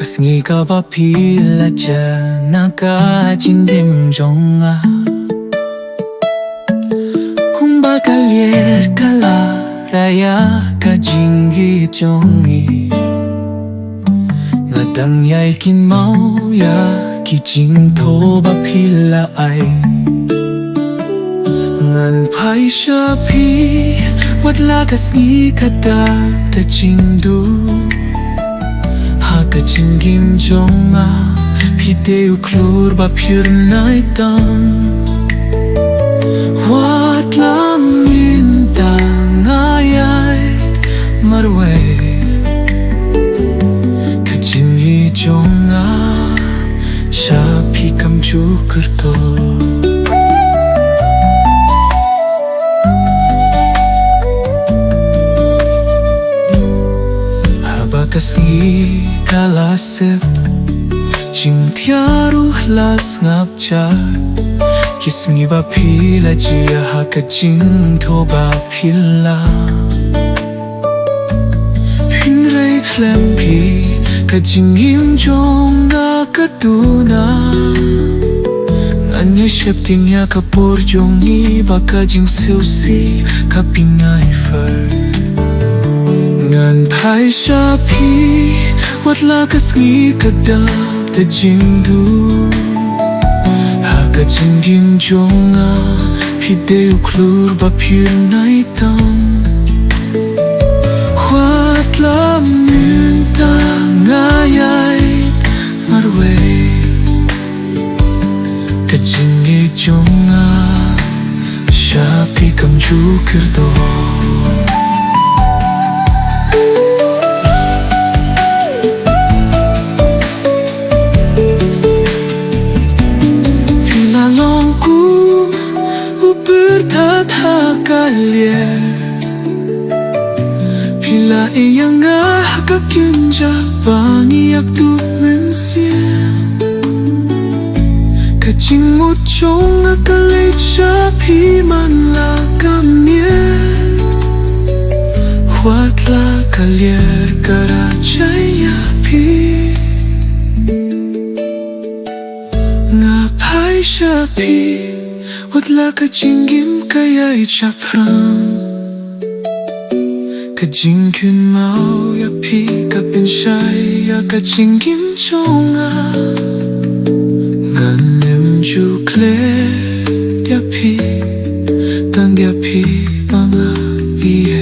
Kasngi kaba pila jana ka Jingim jong Kung bakalier kala raya ka Jingieid jongi Ngadang yay kynmaw ya ki jingto ba pila ay Ngan pai shaphi watla kasngi kada ta jingdu Ka jingim jong kdew klur ba pur naitam Wat la minta iaid marwe Ka Jingieid jong shaphi kam chu kerto Kasi kalasip Jing tiaruh las ngapjar Kisngi ba pila jia haka jing to ba pila Hinrei Khlem pi ka Jingim jong kaduna Nganya shapting ya ka porjongi ba ka jing siusi ka pingai fer Ngan pai shaphi watla kasngi kada ta jingdu Haka jingim jong kdew klur ba pur naitam Watla minta iaid marwe Ka Jingieid jong shaphi kam chu kerto Pila iyang hakakyunja Bangiyak tu Mynsiem Kajingmut jong kalit shaphi man la kamien Watla kalier karajay Iaphi Ngapai shaphi Watla ka Jingim kaya shaphrang Ka Jingkynmaw Iaphi ka pinshay ya ka Jingim jong Nganem ju Klet Iaphi Tang Iaphi mga iaid